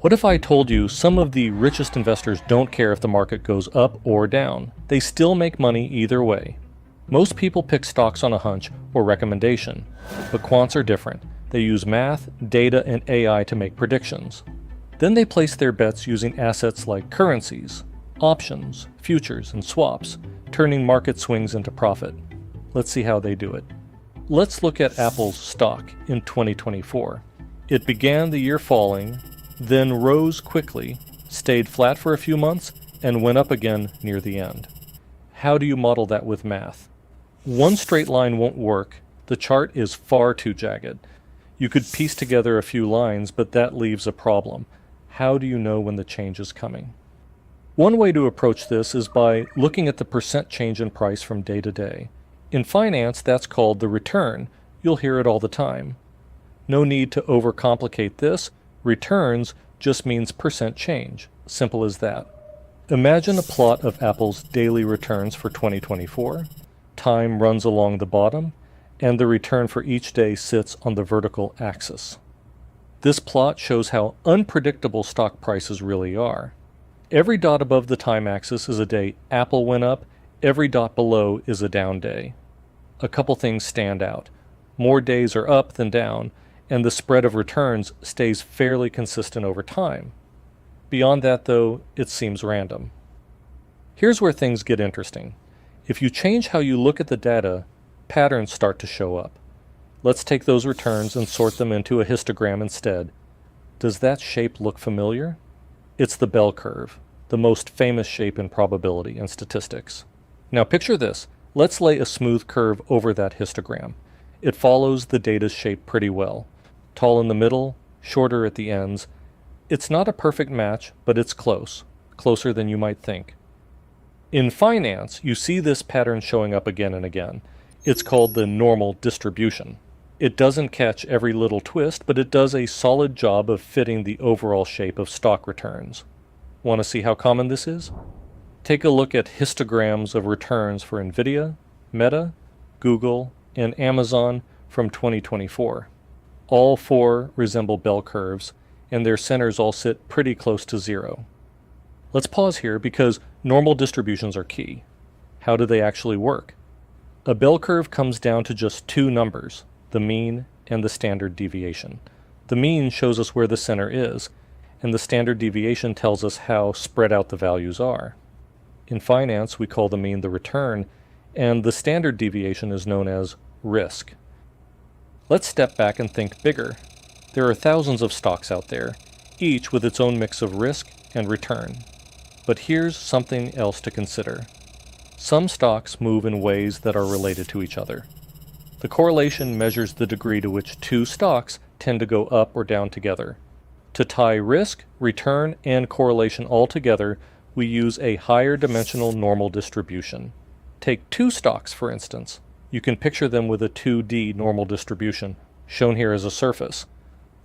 What if I told you some of the richest investors don't care if the market goes up or down? They still make money either way. Most people pick stocks on a hunch or recommendation, but quants are different. They use math, data, and AI to make predictions. Then they place their bets using assets like currencies, options, futures, and swaps, turning market swings into profit. Let's see how they do it. Let's look at Apple's stock in 2024. It began the year falling, then rose quickly, stayed flat for a few months, and went up again near the end. How do you model that with math? One straight line won't work. The chart is far too jagged. You could piece together a few lines, but that leaves a problem. How do you know when the change is coming? One way to approach this is by looking at the percent change in price from day to day. In finance, that's called the return. You'll hear it all the time. No need to overcomplicate this. Returns just means percent change. Simple as that. Imagine a plot of Apple's daily returns for 2024. Time runs along the bottom, and the return for each day sits on the vertical axis. This plot shows how unpredictable stock prices really are. Every dot above the time axis is a day Apple went up, every dot below is a down day. A couple things stand out. More days are up than down, and the spread of returns stays fairly consistent over time. Beyond that, though, it seems random. Here's where things get interesting. If you change how you look at the data, patterns start to show up. Let's take those returns and sort them into a histogram instead. Does that shape look familiar? It's the bell curve, the most famous shape in probability and statistics. Now picture this. Let's lay a smooth curve over that histogram. It follows the data's shape pretty well. Tall in the middle, shorter at the ends. It's not a perfect match, but it's close. Closer than you might think. In finance, you see this pattern showing up again and again. It's called the normal distribution. It doesn't catch every little twist, but it does a solid job of fitting the overall shape of stock returns. Want to see how common this is? Take a look at histograms of returns for Nvidia, Meta, Google, and Amazon from 2024. All four resemble bell curves, and their centers all sit pretty close to zero. Let's pause here because normal distributions are key. How do they actually work? A bell curve comes down to just two numbers, the mean and the standard deviation. The mean shows us where the center is, and the standard deviation tells us how spread out the values are. In finance, we call the mean the return, and the standard deviation is known as risk. Let's step back and think bigger. There are thousands of stocks out there, each with its own mix of risk and return. But here's something else to consider. Some stocks move in ways that are related to each other. The correlation measures the degree to which two stocks tend to go up or down together. To tie risk, return, and correlation all together, we use a higher dimensional normal distribution. Take two stocks, for instance. You can picture them with a 2D normal distribution, shown here as a surface.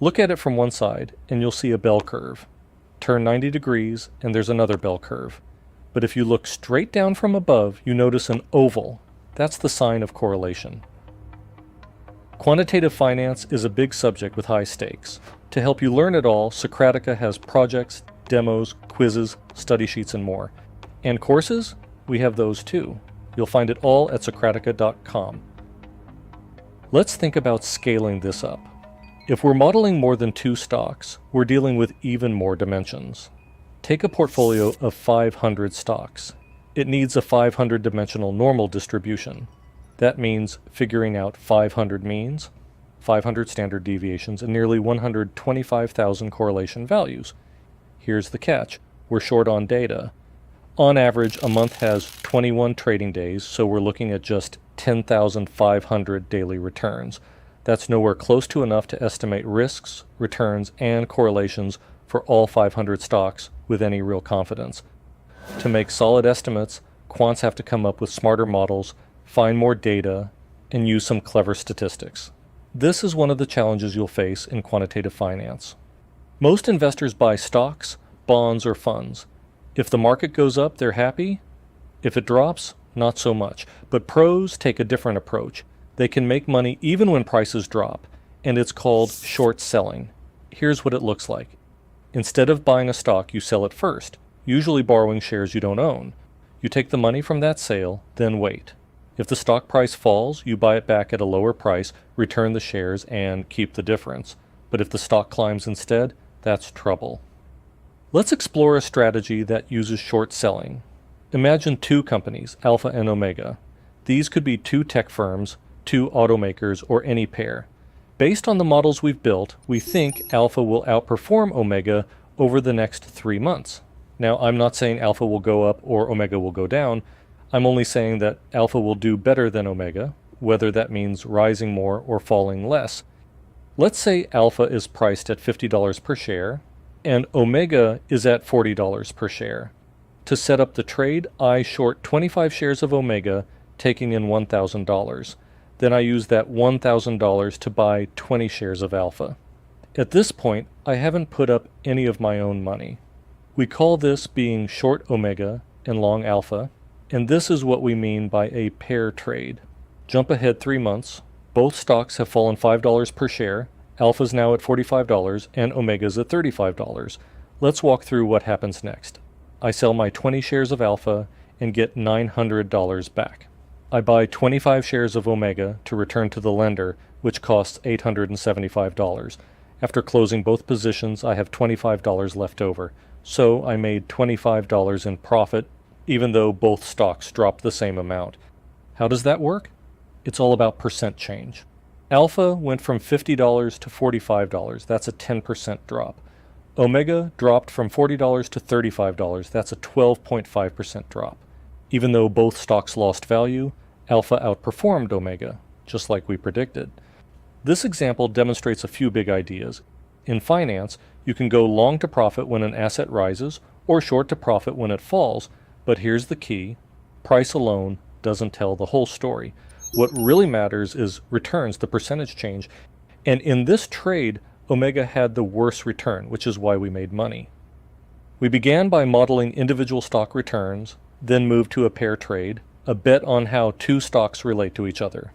Look at it from one side, and you'll see a bell curve. Turn 90 degrees, and there's another bell curve. But if you look straight down from above, you notice an oval. That's the sign of correlation. Quantitative finance is a big subject with high stakes. To help you learn it all, Socratica has projects, demos, quizzes, study sheets, and more. And courses? We have those too. You'll find it all at Socratica.com. Let's think about scaling this up. If we're modeling more than two stocks, we're dealing with even more dimensions. Take a portfolio of 500 stocks. It needs a 500-dimensional normal distribution. That means figuring out 500 means, 500 standard deviations, and nearly 125,000 correlation values. Here's the catch. We're short on data. On average, a month has 21 trading days, so we're looking at just 10,500 daily returns. That's nowhere close to enough to estimate risks, returns, and correlations for all 500 stocks with any real confidence. To make solid estimates, quants have to come up with smarter models, find more data, and use some clever statistics. This is one of the challenges you'll face in quantitative finance. Most investors buy stocks, bonds, or funds. If the market goes up, they're happy. If it drops, not so much. But pros take a different approach. They can make money even when prices drop, and it's called short selling. Here's what it looks like. Instead of buying a stock, you sell it first, usually borrowing shares you don't own. You take the money from that sale, then wait. If the stock price falls, you buy it back at a lower price, return the shares, and keep the difference. But if the stock climbs instead, that's trouble. Let's explore a strategy that uses short selling. Imagine two companies, Alpha and Omega. These could be two tech firms, two automakers, or any pair. Based on the models we've built, we think Alpha will outperform Omega over the next 3 months. Now, I'm not saying Alpha will go up or Omega will go down. I'm only saying that Alpha will do better than Omega, whether that means rising more or falling less. Let's say Alpha is priced at $50 per share, and Omega is at $40 per share. To set up the trade, I short 25 shares of Omega, taking in $1,000. Then I use that $1,000 to buy 20 shares of Alpha. At this point, I haven't put up any of my own money. We call this being short Omega and long Alpha, and this is what we mean by a pair trade. Jump ahead 3 months. Both stocks have fallen $5 per share. Alpha's now at $45 and Omega's at $35. Let's walk through what happens next. I sell my 20 shares of Alpha and get $900 back. I buy 25 shares of Omega to return to the lender, which costs $875. After closing both positions, I have $25 left over. So I made $25 in profit, even though both stocks dropped the same amount. How does that work? It's all about percent change. Alpha went from $50 to $45. That's a 10% drop. Omega dropped from $40 to $35. That's a 12.5% drop. Even though both stocks lost value, Alpha outperformed Omega, just like we predicted. This example demonstrates a few big ideas. In finance, you can go long to profit when an asset rises or short to profit when it falls, but here's the key. Price alone doesn't tell the whole story. What really matters is returns, the percentage change. And in this trade, Omega had the worst return, which is why we made money. We began by modeling individual stock returns, then moved to a pair trade, a bet on how two stocks relate to each other.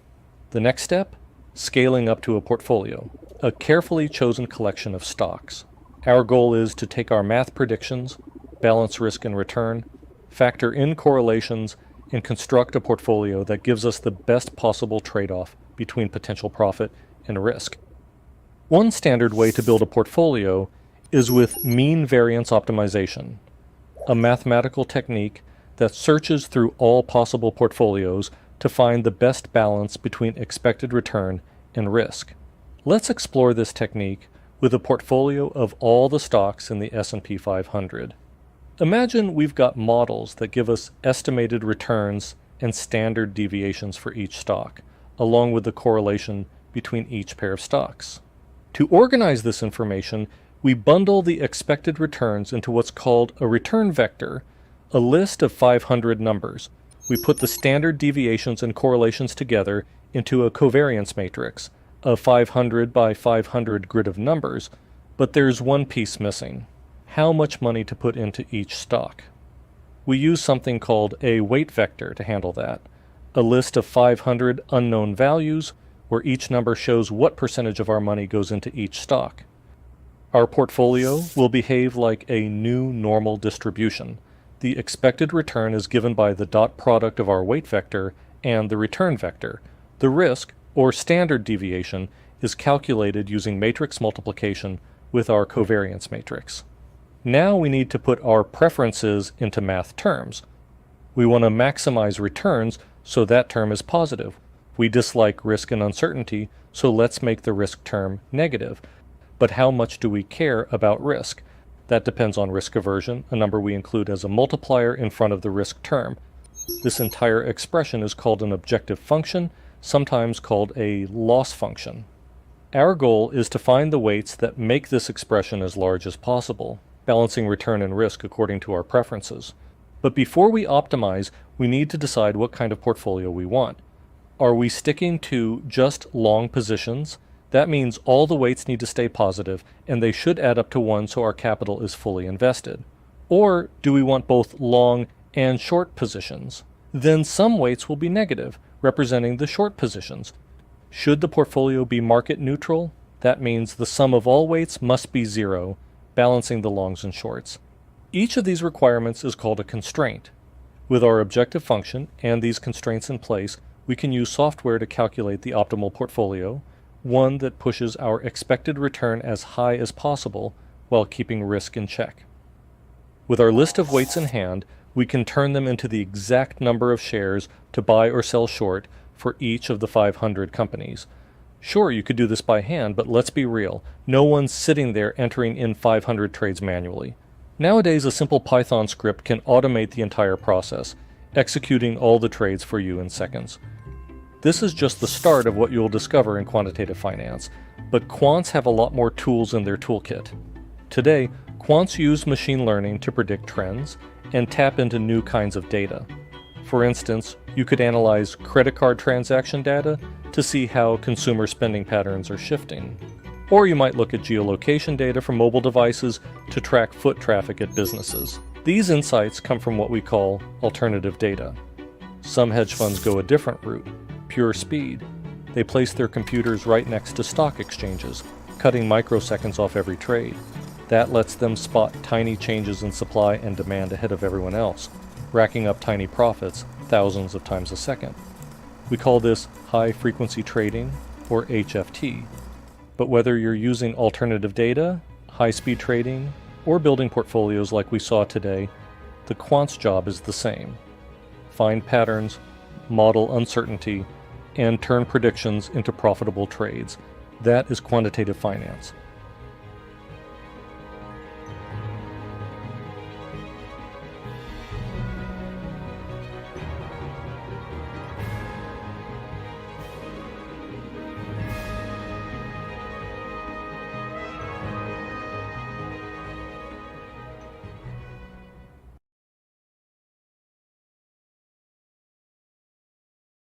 The next step? Scaling up to a portfolio, a carefully chosen collection of stocks. Our goal is to take our math predictions, balance risk and return, factor in correlations, and construct a portfolio that gives us the best possible trade-off between potential profit and risk. One standard way to build a portfolio is with mean variance optimization, a mathematical technique that searches through all possible portfolios to find the best balance between expected return and risk. Let's explore this technique with a portfolio of all the stocks in the S&P 500. Imagine we've got models that give us estimated returns and standard deviations for each stock, along with the correlation between each pair of stocks. To organize this information, we bundle the expected returns into what's called a return vector, a list of 500 numbers. We put the standard deviations and correlations together into a covariance matrix, a 500 by 500 grid of numbers, but there's one piece missing: how much money to put into each stock. We use something called a weight vector to handle that, a list of 500 unknown values where each number shows what percentage of our money goes into each stock. Our portfolio will behave like a new normal distribution. The expected return is given by the dot product of our weight vector and the return vector. The risk, or standard deviation, is calculated using matrix multiplication with our covariance matrix. Now we need to put our preferences into math terms. We want to maximize returns, so that term is positive. We dislike risk and uncertainty, so let's make the risk term negative. But how much do we care about risk? That depends on risk aversion, a number we include as a multiplier in front of the risk term. This entire expression is called an objective function, sometimes called a loss function. Our goal is to find the weights that make this expression as large as possible, balancing return and risk according to our preferences. But before we optimize, we need to decide what kind of portfolio we want. Are we sticking to just long positions? That means all the weights need to stay positive, and they should add up to 1 so our capital is fully invested. Or do we want both long and short positions? Then some weights will be negative, representing the short positions. Should the portfolio be market neutral? That means the sum of all weights must be 0, balancing the longs and shorts. Each of these requirements is called a constraint. With our objective function and these constraints in place, we can use software to calculate the optimal portfolio, one that pushes our expected return as high as possible while keeping risk in check. With our list of weights in hand, we can turn them into the exact number of shares to buy or sell short for each of the 500 companies. Sure, you could do this by hand, but let's be real. No one's sitting there entering in 500 trades manually. Nowadays, a simple Python script can automate the entire process, executing all the trades for you in seconds. This is just the start of what you'll discover in quantitative finance, but quants have a lot more tools in their toolkit. Today, quants use machine learning to predict trends and tap into new kinds of data. For instance, you could analyze credit card transaction data to see how consumer spending patterns are shifting. Or you might look at geolocation data from mobile devices to track foot traffic at businesses. These insights come from what we call alternative data. Some hedge funds go a different route, pure speed. They place their computers right next to stock exchanges, cutting microseconds off every trade. That lets them spot tiny changes in supply and demand ahead of everyone else, racking up tiny profits thousands of times a second. We call this high-frequency trading, or HFT. But whether you're using alternative data, high-speed trading, or building portfolios like we saw today, the quant's job is the same. Find patterns, model uncertainty, and turn predictions into profitable trades. That is quantitative finance.